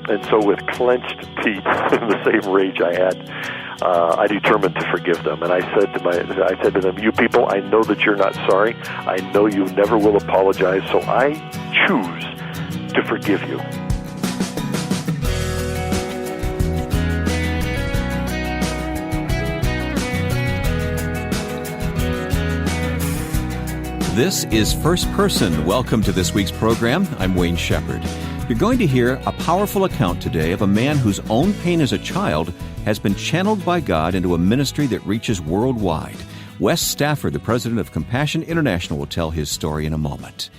And so with clenched teeth, the same rage I had, I determined to forgive them. And I said to them, you people, I know that you're not sorry. I know you never will apologize, so I choose to forgive you. This is First Person. Welcome to this week's program. I'm Wayne Shepherd. You're going to hear a powerful account today of a man whose own pain as a child has been channeled by God into a ministry that reaches worldwide. Wess, Stafford, the president of Compassion International, will tell his story in a moment.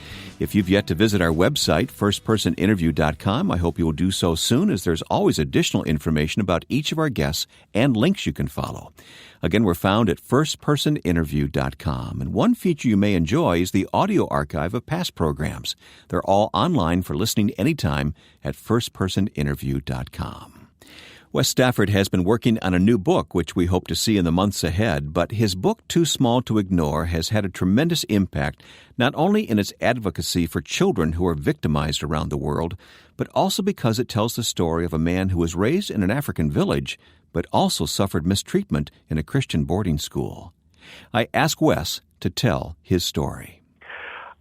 If you've yet to visit our website, firstpersoninterview.com, I hope you will do so soon, as there's always additional information about each of our guests and links you can follow. Again, we're found at firstpersoninterview.com. And one feature you may enjoy is the audio archive of past programs. They're all online for listening anytime at firstpersoninterview.com. Wess Stafford has been working on a new book, which we hope to see in the months ahead, but his book, Too Small to Ignore, has had a tremendous impact, not only in its advocacy for children who are victimized around the world, but also because it tells the story of a man who was raised in an African village, but also suffered mistreatment in a Christian boarding school. I asked Wess to tell his story.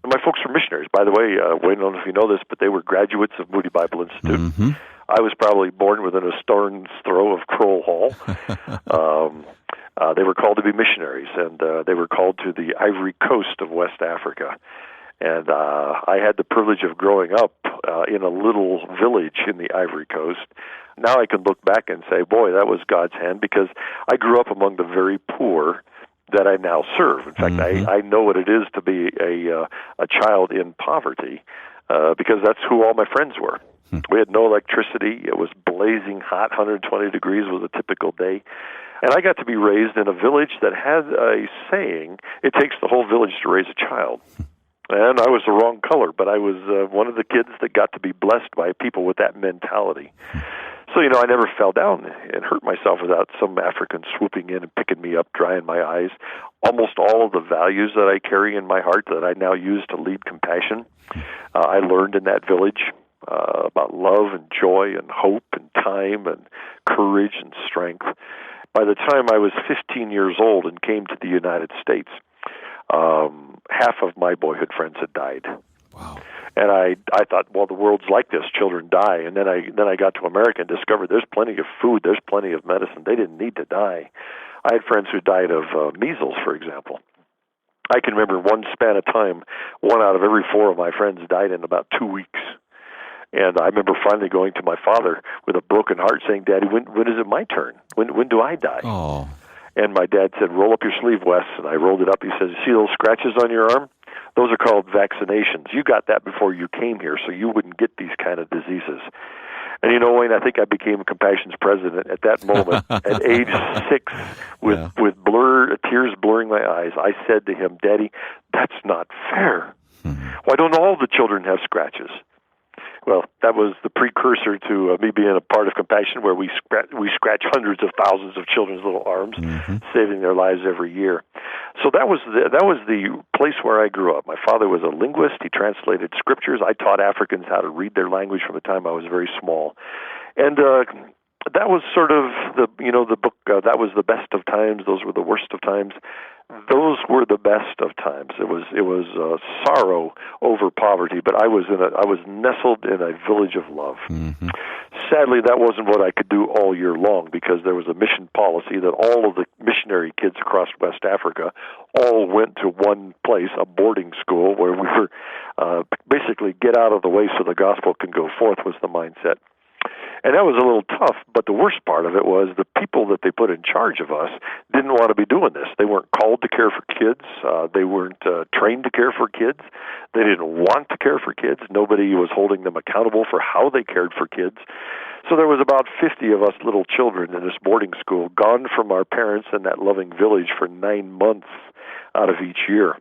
My folks were missionaries, by the way. Wayne, I don't know if you know this, but they were graduates of Moody Bible Institute. Mm-hmm. I was probably born within a stone's throw of Crowell Hall. They were called to be missionaries, and they were called to the Ivory Coast of West Africa. And I had the privilege of growing up in a little village in the Ivory Coast. Now I can look back and say, boy, that was God's hand, because I grew up among the very poor that I now serve. In fact, I know what it is to be a child in poverty, because that's who all my friends were. We had no electricity. It was blazing hot. 120 degrees was a typical day. And I got to be raised in a village that had a saying, it takes the whole village to raise a child. And I was the wrong color, but I was one of the kids that got to be blessed by people with that mentality. So, I never fell down and hurt myself without some African swooping in and picking me up, drying my eyes. Almost all of the values that I carry in my heart that I now use to lead Compassion, I learned in that village. About love and joy and hope and time and courage and strength. By the time I was 15 years old and came to the United States, half of my boyhood friends had died. Wow. And I thought, well, the world's like this. Children die. And then I got to America and discovered there's plenty of food, there's plenty of medicine. They didn't need to die. I had friends who died of measles, for example. I can remember one span of time, 1 out of every 4 of my friends died in about 2 weeks. And I remember finally going to my father with a broken heart saying, Daddy, when is it my turn? When do I die? Oh. And my dad said, roll up your sleeve, Wes. And I rolled it up. He says, you see those scratches on your arm? Those are called vaccinations. You got that before you came here, so you wouldn't get these kind of diseases. And Wayne, I think I became Compassion's president at that moment. At age 6, with tears blurring my eyes, I said to him, Daddy, that's not fair. Why don't all the children have scratches? Well, that was the precursor to me being a part of Compassion, where we scratch hundreds of thousands of children's little arms, saving their lives every year. So that was the place where I grew up. My father was a linguist. He translated scriptures. I taught Africans how to read their language from the time I was very small, and that was sort of the book. That was the best of times. Those were the worst of times. Those were the best of times. It was sorrow over poverty, but I was nestled in a village of love. Mm-hmm. Sadly, that wasn't what I could do all year long, because there was a mission policy that all of the missionary kids across West Africa all went to one place, a boarding school, where we were basically get out of the way so the gospel can go forth was the mindset. And that was a little tough, but the worst part of it was the people that they put in charge of us didn't want to be doing this. They weren't called to care for kids. They weren't trained to care for kids. They didn't want to care for kids. Nobody was holding them accountable for how they cared for kids. So there was about 50 of us little children in this boarding school, gone from our parents in that loving village for 9 months out of each year.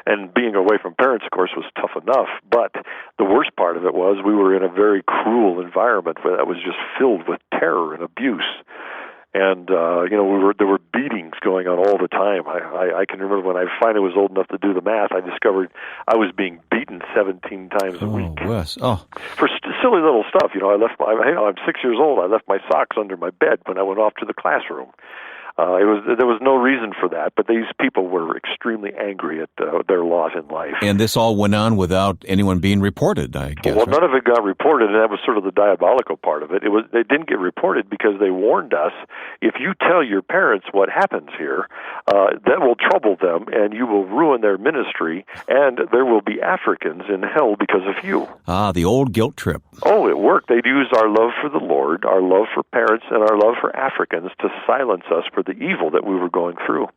And being away from parents, of course, was tough enough. But the worst part of it was we were in a very cruel environment where that was just filled with terror and abuse. And, there were beatings going on all the time. I can remember when I finally was old enough to do the math, I discovered I was being beaten 17 times a week. Wes. Oh. For silly little stuff. I'm 6 years old. I left my socks under my bed when I went off to the classroom. There was no reason for that, but these people were extremely angry at their lot in life. And this all went on without anyone being reported, I guess. Well, right? none of it got reported, and that was sort of the diabolical part of it. They didn't get reported because they warned us, if you tell your parents what happens here, that will trouble them, and you will ruin their ministry, and there will be Africans in hell because of you. Ah, the old guilt trip. Oh, it worked. They'd use our love for the Lord, our love for parents, and our love for Africans to silence us for the evil that we were going through.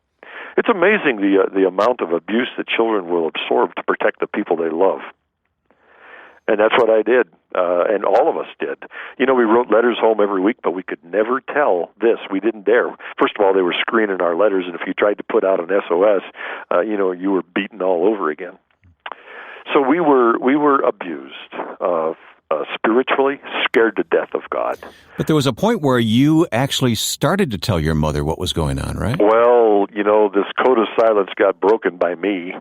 It's amazing the amount of abuse that children will absorb to protect the people they love. And that's what I did, and all of us did. We wrote letters home every week, but we could never tell this. We didn't dare. First of all, they were screening our letters, and if you tried to put out an SOS, you were beaten all over again. So we were abused spiritually, scared to death of God. But there was a point where you actually started to tell your mother what was going on, right? Well, this code of silence got broken by me,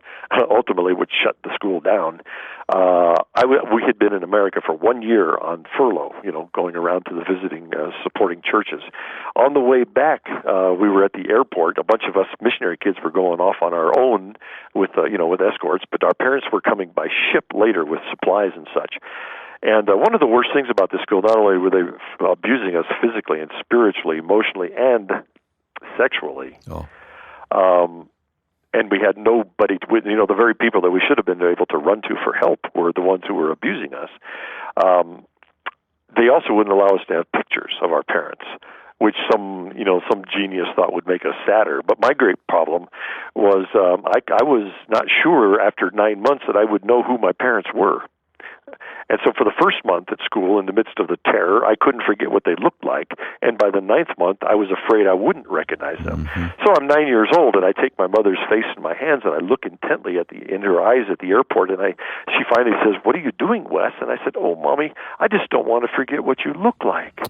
ultimately, which shut the school down. We had been in America for 1 year on furlough, going around to the visiting, supporting churches. On the way back, we were at the airport. A bunch of us missionary kids were going off on our own with escorts, but our parents were coming by ship later with supplies and such. And one of the worst things about this school, not only were they abusing us physically and spiritually, emotionally, and sexually, and we had nobody, the very people that we should have been able to run to for help were the ones who were abusing us. They also wouldn't allow us to have pictures of our parents, which some genius thought would make us sadder. But my great problem was I was not sure after 9 months that I would know who my parents were. And so for the first month at school, in the midst of the terror, I couldn't forget what they looked like. And by the 9th month, I was afraid I wouldn't recognize them. Mm-hmm. So I'm 9 years old, and I take my mother's face in my hands, and I look intently in her eyes at the airport, and she finally says, "What are you doing, Wes?" And I said, "Oh, Mommy, I just don't want to forget what you look like."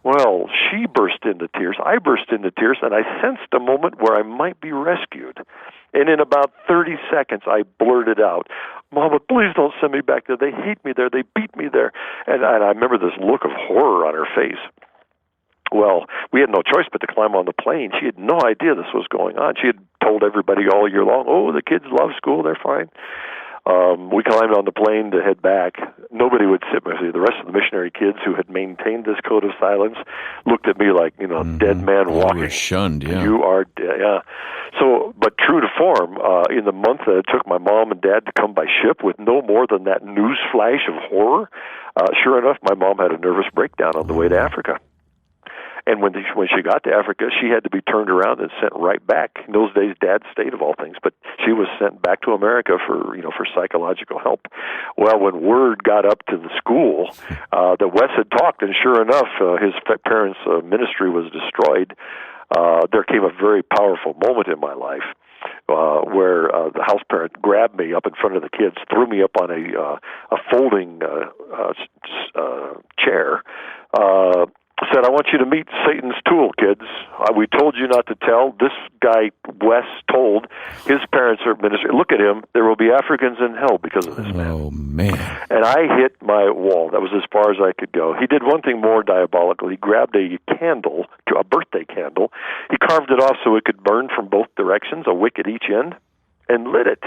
Well, she burst into tears. I burst into tears, and I sensed a moment where I might be rescued. And in about 30 seconds, I blurted out, "Mama, please don't send me back there. They hate me there. They beat me there." And I remember this look of horror on her face. Well, we had no choice but to climb on the plane. She had no idea this was going on. She had told everybody all year long, "Oh, the kids love school. They're fine." We climbed on the plane to head back. Nobody would sit with me. The rest of the missionary kids who had maintained this code of silence looked at me like, dead man walking. You were shunned, yeah. You are dead, yeah. So, but true to form, in the month that it took my mom and dad to come by ship with no more than that news flash of horror, sure enough, my mom had a nervous breakdown on the way to Africa. And when she got to Africa, she had to be turned around and sent right back. In those days, Dad stayed of all things, but she was sent back to America for psychological help. Well, when word got up to the school that Wes had talked, and sure enough, his parents' ministry was destroyed, there came a very powerful moment in my life where the house parent grabbed me up in front of the kids, threw me up on a folding chair, said, "I want you to meet Satan's tool, kids. We told you not to tell. This guy, Wes, told his parents are ministry. Look at him. There will be Africans in hell because of this man." Oh, man. And I hit my wall. That was as far as I could go. He did one thing more diabolical. He grabbed a candle, a birthday candle. He carved it off so it could burn from both directions, a wick at each end, and lit it.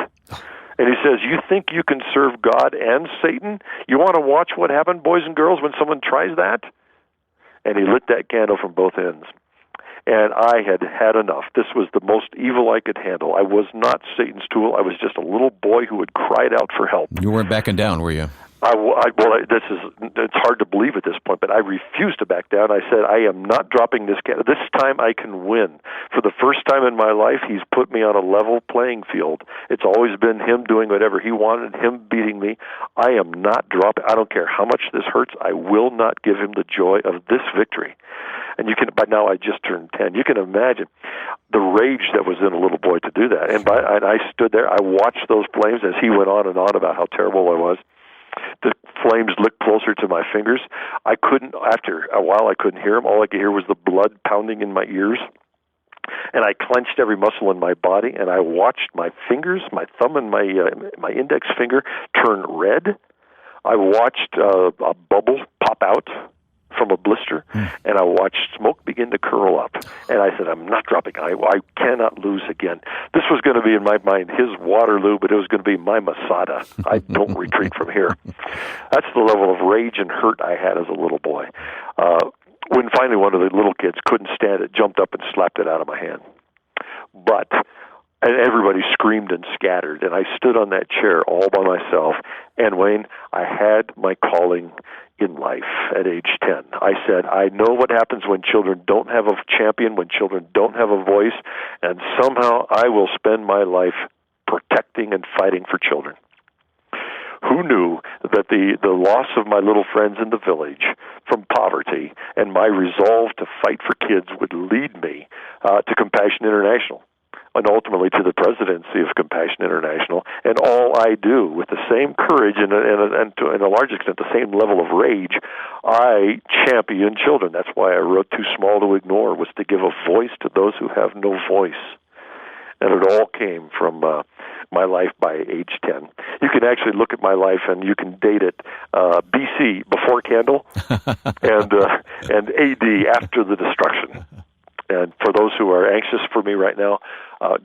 And he says, "You think you can serve God and Satan? You want to watch what happened, boys and girls, when someone tries that?" And he lit that candle from both ends. And I had had enough. This was the most evil I could handle. I was not Satan's tool. I was just a little boy who had cried out for help. You weren't backing down, were you? It's hard to believe at this point, but I refused to back down. I said, "I am not dropping this candle. This time I can win." For the first time in my life, he's put me on a level playing field. It's always been him doing whatever he wanted, him beating me. I am not dropping. I don't care how much this hurts. I will not give him the joy of this victory. And by now I just turned 10. You can imagine the rage that was in a little boy to do that. And I stood there. I watched those flames as he went on and on about how terrible I was. The flames licked closer to my fingers. After a while, I couldn't hear them. All I could hear was the blood pounding in my ears. And I clenched every muscle in my body, and I watched my fingers, my thumb and my index finger, turn red. I watched a bubble pop out from a blister, and I watched smoke begin to curl up. And I said, I'm not dropping. I cannot lose again. This was going to be, in my mind, his Waterloo, but it was going to be my Masada. I don't retreat from here. That's the level of rage and hurt I had as a little boy. When finally one of the little kids couldn't stand it, jumped up and slapped it out of my hand. And everybody screamed and scattered, and I stood on that chair all by myself. And Wayne, I had my calling in life at age 10. I said, I know what happens when children don't have a champion, when children don't have a voice, and somehow I will spend my life protecting and fighting for children. Who knew that the loss of my little friends in the village from poverty and my resolve to fight for kids would lead me to Compassion International, and ultimately to the presidency of Compassion International, and all I do with the same courage and to a large extent the same level of rage, I champion children. That's why I wrote Too Small to Ignore, was to give a voice to those who have no voice. And it all came from my life by age 10. You can actually look at my life and you can date it BC, before Candle, and AD, after the destruction. And for those who are anxious for me right now,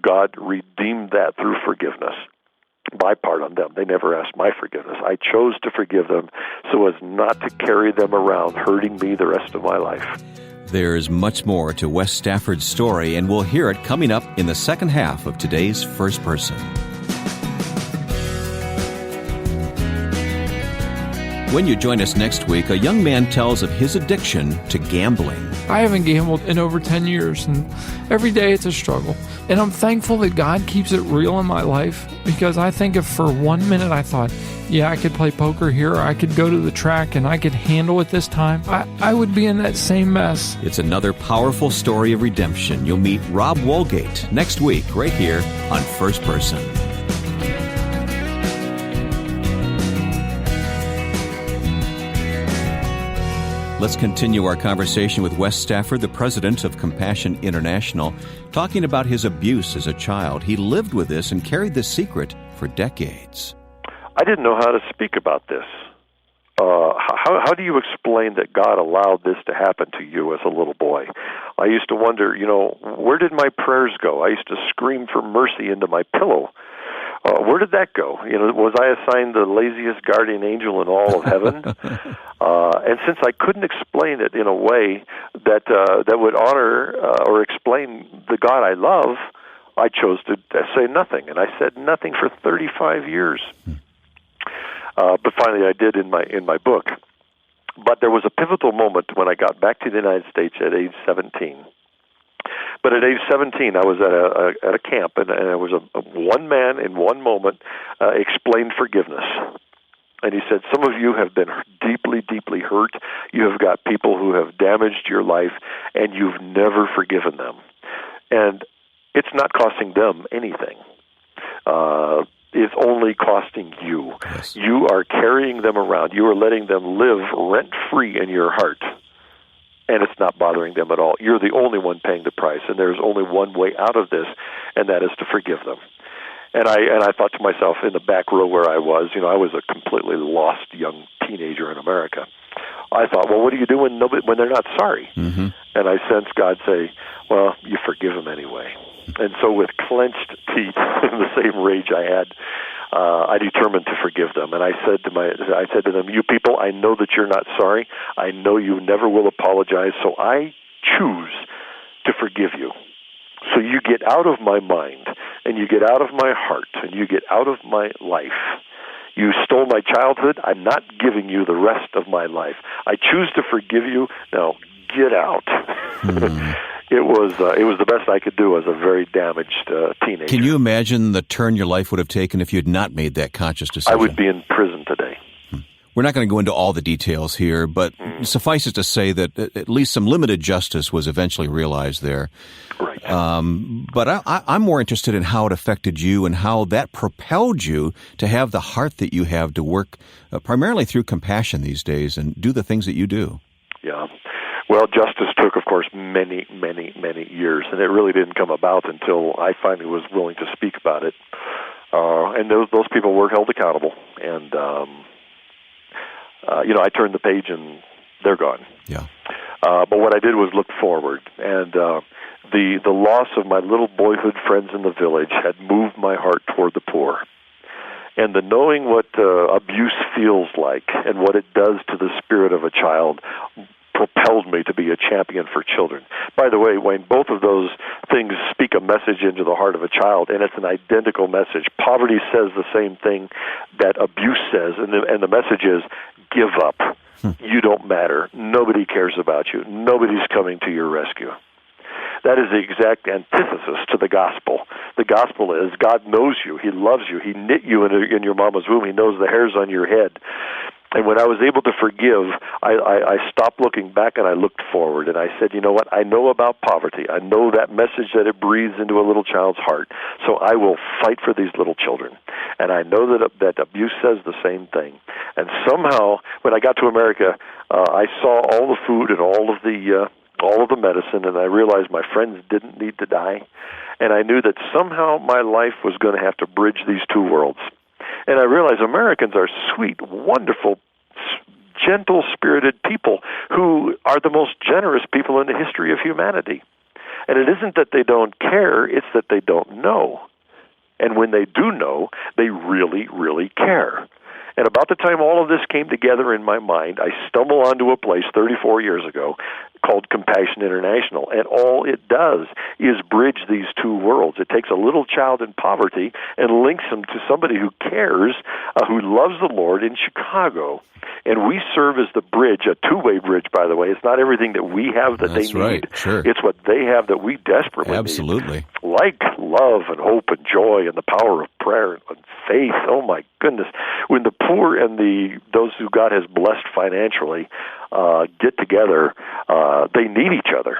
God redeemed that through forgiveness. My part on them. They never asked my forgiveness. I chose to forgive them so as not to carry them around hurting me the rest of my life. There's much more to Wess Stafford's story, and we'll hear it coming up in the second half of today's First Person. When you join us next week, a young man tells of his addiction to gambling. I haven't gambled in over 10 years, and every day it's a struggle. And I'm thankful that God keeps it real in my life, because I think if for 1 minute I thought, yeah, I could play poker here, or I could go to the track and I could handle it this time, I would be in that same mess. It's another powerful story of redemption. You'll meet Rob Woolgate next week, right here on First Person. Let's continue our conversation with Wess Stafford, the president of Compassion International, talking about his abuse as a child. He lived with this and carried this secret for decades. I didn't know how to speak about this. How do you explain that God allowed this to happen to you as a little boy? I used to wonder, where did my prayers go? I used to scream for mercy into my pillow. Where did that go? Was I assigned the laziest guardian angel in all of heaven? And since I couldn't explain it in a way that would honor or explain the God I love, I chose to say nothing, and I said nothing for 35 years. But finally, I did in my book. But there was a pivotal moment when I got back to the United States at age 17. But at age 17, I was at a camp, and it was a one man in one moment explained forgiveness. And he said, some of you have been deeply, deeply hurt. You have got people who have damaged your life, and you've never forgiven them. And it's not costing them anything. It's only costing you. Yes. You are carrying them around. You are letting them live rent-free in your heart. And it's not bothering them at all. You're the only one paying the price, and there's only one way out of this, and that is to forgive them. And I thought to myself in the back row where I was a completely lost young teenager in America. I thought, well, what do you do when they're not sorry? Mm-hmm. And I sensed God say, well, you forgive them anyway. And so with clenched teeth and the same rage I had, I determined to forgive them. And I said to them, you people, I know that you're not sorry. I know you never will apologize, so I choose to forgive you. So you get out of my mind, and you get out of my heart, and you get out of my life. You stole my childhood. I'm not giving you the rest of my life. I choose to forgive you. Now get out. It was the best I could do as a very damaged teenager. Can you imagine the turn your life would have taken if you had not made that conscious decision? I would be in prison today. We're not going to go into all the details here, but suffice it to say that at least some limited justice was eventually realized there. Right. But I'm more interested in how it affected you and how that propelled you to have the heart that you have to work primarily through compassion these days and do the things that you do. Yeah. Well, justice took, of course, many, many, many years, and it really didn't come about until I finally was willing to speak about it. And those people were held accountable, and I turned the page and they're gone. Yeah. But what I did was look forward, and the loss of my little boyhood friends in the village had moved my heart toward the poor. And the knowing what abuse feels like and what it does to the spirit of a child propelled me to be a champion for children. By the way, Wayne, both of those things speak a message into the heart of a child, and it's an identical message. Poverty says the same thing that abuse says, and the message is, give up. You don't matter. Nobody cares about you. Nobody's coming to your rescue. That is the exact antithesis to the gospel. The gospel is God knows you. He loves you. He knit you in your mama's womb. He knows the hairs on your head. And when I was able to forgive, I stopped looking back and I looked forward. And I said, you know what? I know about poverty. I know that message that it breathes into a little child's heart. So I will fight for these little children. And I know that abuse says the same thing. And somehow, when I got to America, I saw all the food and all of the medicine, and I realized my friends didn't need to die. And I knew that somehow my life was going to have to bridge these two worlds. And I realized Americans are sweet, wonderful, gentle-spirited people who are the most generous people in the history of humanity. And it isn't that they don't care, it's that they don't know. And when they do know, they really, really care. And about the time all of this came together in my mind, I stumbled onto a place 34 years ago called Compassion International. And all it does is bridge these two worlds. It takes a little child in poverty and links them to somebody who cares, who loves the Lord in Chicago. And we serve as the bridge, a two-way bridge, by the way. It's not everything that we have that That's they need. Right. Sure. It's what they have that we desperately Absolutely. need. Like love and hope and joy and the power of prayer and faith. Oh, my goodness. When the poor and those who God has blessed financially get together, they need each other.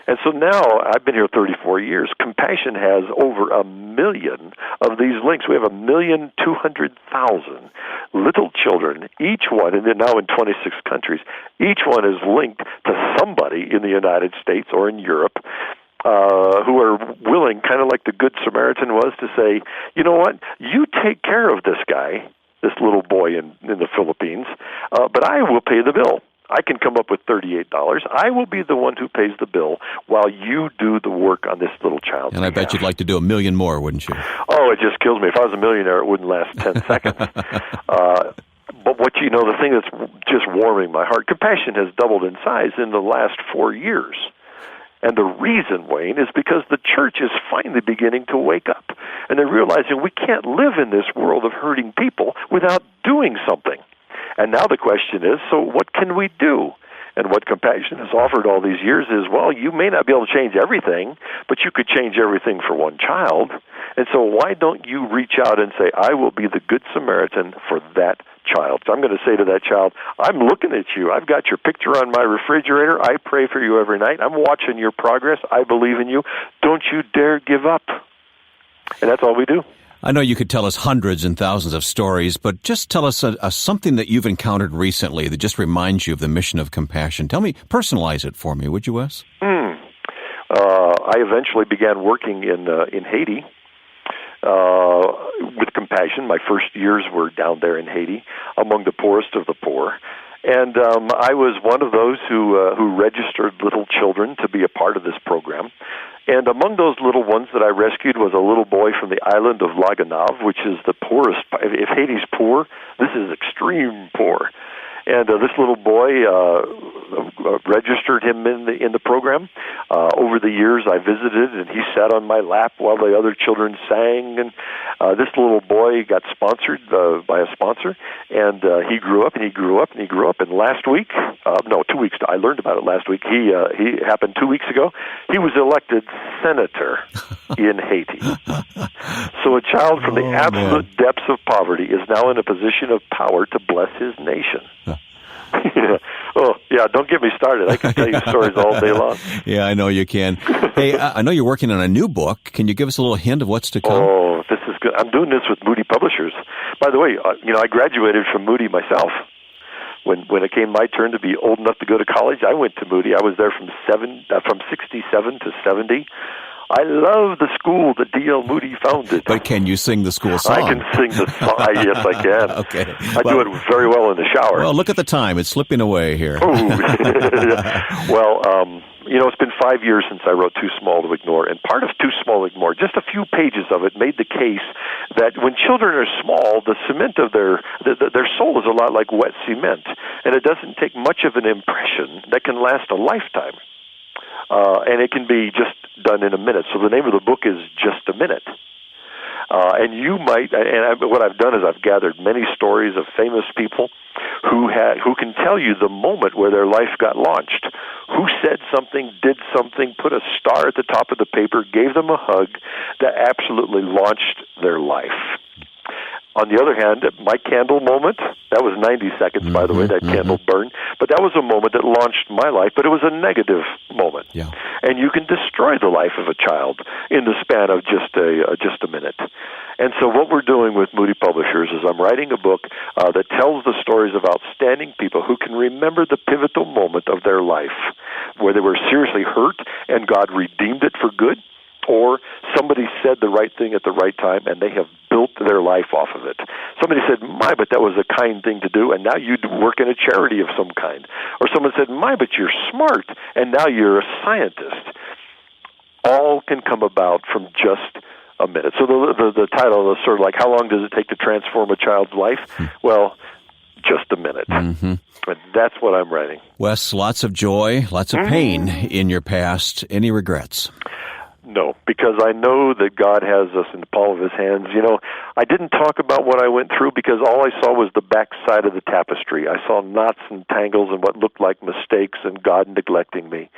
And so now, I've been here 34 years. Compassion has over 1 million of these links. We have 1,200,000 little children, each one, and they're now in 26 countries. Each one is linked to somebody in the United States or in Europe who are willing, kind of like the Good Samaritan was, to say, you know what, you take care of this guy, this little boy in the Philippines, but I will pay the bill. I can come up with $38. I will be the one who pays the bill while you do the work on this little child. And I bet you'd like to do 1 million more, wouldn't you? Oh, it just kills me. If I was a millionaire, it wouldn't last 10 seconds. But the thing that's just warming my heart, Compassion has doubled in size in the last 4 years. And the reason, Wayne, is because the church is finally beginning to wake up. And they're realizing we can't live in this world of hurting people without doing something. And now the question is, so what can we do? And what Compassion has offered all these years is, well, you may not be able to change everything, but you could change everything for one child. And so why don't you reach out and say, I will be the Good Samaritan for that child. So I'm going to say to that child, I'm looking at you. I've got your picture on my refrigerator. I pray for you every night. I'm watching your progress. I believe in you. Don't you dare give up. And that's all we do. I know you could tell us hundreds and thousands of stories, but just tell us something that you've encountered recently that just reminds you of the mission of Compassion. Tell me, personalize it for me, would you, Wes? I eventually began working in Haiti with Compassion. My first years were down there in Haiti, among the poorest of the poor. And I was one of those who registered little children to be a part of this program. And among those little ones that I rescued was a little boy from the island of La Gonave, which is the poorest. If Haiti's poor, this is extreme poor. And this little boy registered him in the program. Over the years, I visited, and he sat on my lap while the other children sang. And this little boy got sponsored by a sponsor, and he grew up, and he grew up, and he grew up. And last week, 2 weeks, I learned about it last week. He happened 2 weeks ago. He was elected senator in Haiti. So a child from the absolute depths of poverty is now in a position of power to bless his nation. Oh, yeah, don't get me started. I can tell you stories all day long. Yeah, I know you can. Hey, I know you're working on a new book. Can you give us a little hint of what's to come? Oh, this is good. I'm doing this with Moody Publishers. By the way, I graduated from Moody myself. When it came my turn to be old enough to go to college, I went to Moody. I was there from 67 to 70. I love the school that D.L. Moody founded. But can you sing the school song? I can sing the song. Yes, I can. Okay. I do it very well in the shower. Well, look at the time. It's slipping away here. Well, it's been 5 years since I wrote Too Small to Ignore, and part of Too Small to Ignore, just a few pages of it, made the case that when children are small, the cement of their soul is a lot like wet cement, and it doesn't take much of an impression that can last a lifetime. And it can be just done in a minute. So the name of the book is Just a Minute. And you might, what I've done is I've gathered many stories of famous people who can tell you the moment where their life got launched, who said something, did something, put a star at the top of the paper, gave them a hug that absolutely launched their life. On the other hand, my candle moment, that was 90 seconds, by the way, that candle burned, but that was a moment that launched my life, but it was a negative moment. Yeah. And you can destroy the life of a child in the span of just a minute. And so what we're doing with Moody Publishers is I'm writing a book that tells the stories of outstanding people who can remember the pivotal moment of their life, where they were seriously hurt and God redeemed it for good, or somebody said the right thing at the right time, and they have built their life off of it. Somebody said, but that was a kind thing to do, and now you work in a charity of some kind. Or someone said, but you're smart, and now you're a scientist. All can come about from just a minute. So the title is sort of like, how long does it take to transform a child's life? Well, just a minute. And that's what I'm writing. Wes, lots of joy, lots of pain in your past. Any regrets? No, because I know that God has us in the palm of His hands. I didn't talk about what I went through because all I saw was the back side of the tapestry. I saw knots and tangles and what looked like mistakes and God neglecting me.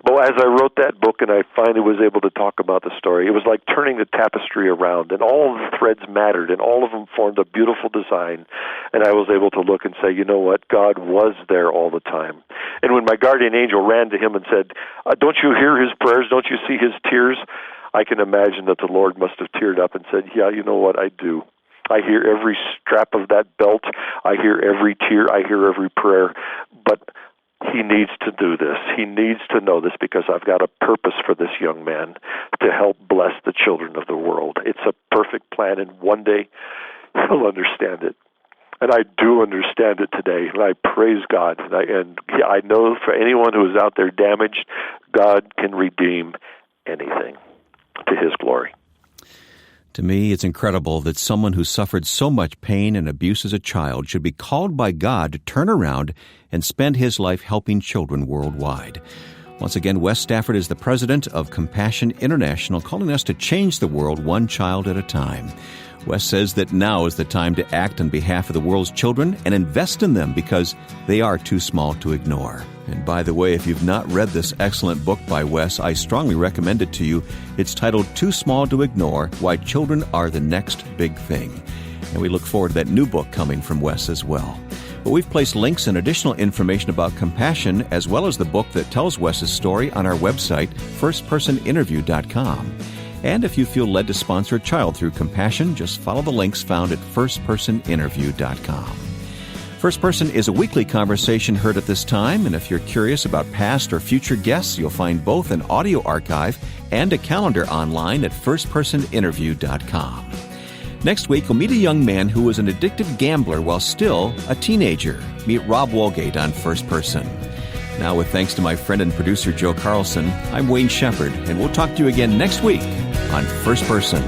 But as I wrote that book and I finally was able to talk about the story, it was like turning the tapestry around, and all of the threads mattered, and all of them formed a beautiful design. And I was able to look and say, you know what? God was there all the time. And when my guardian angel ran to him and said, don't you hear his prayers? Don't you see his tears? I can imagine that the Lord must have teared up and said, yeah, you know what? I do. I hear every strap of that belt. I hear every tear. I hear every prayer. But he needs to do this. He needs to know this because I've got a purpose for this young man to help bless the children of the world. It's a perfect plan, and one day he'll understand it. And I do understand it today, and I praise God. And I know for anyone who is out there damaged, God can redeem anything to His glory. To me, it's incredible that someone who suffered so much pain and abuse as a child should be called by God to turn around and spend his life helping children worldwide. Once again, Wess Stafford is the president of Compassion International, calling us to change the world one child at a time. Wess says that now is the time to act on behalf of the world's children and invest in them because they are too small to ignore. And by the way, if you've not read this excellent book by Wess, I strongly recommend it to you. It's titled Too Small to Ignore: Why Children Are the Next Big Thing. And we look forward to that new book coming from Wess as well. But we've placed links and additional information about Compassion, as well as the book that tells Wess's story, on our website, firstpersoninterview.com. And if you feel led to sponsor a child through Compassion, just follow the links found at firstpersoninterview.com. First Person is a weekly conversation heard at this time, and if you're curious about past or future guests, you'll find both an audio archive and a calendar online at firstpersoninterview.com. Next week, we'll meet a young man who was an addicted gambler while still a teenager. Meet Rob Wolgate on First Person. Now, with thanks to my friend and producer Joe Carlson, I'm Wayne Shepherd, and we'll talk to you again next week on First Person.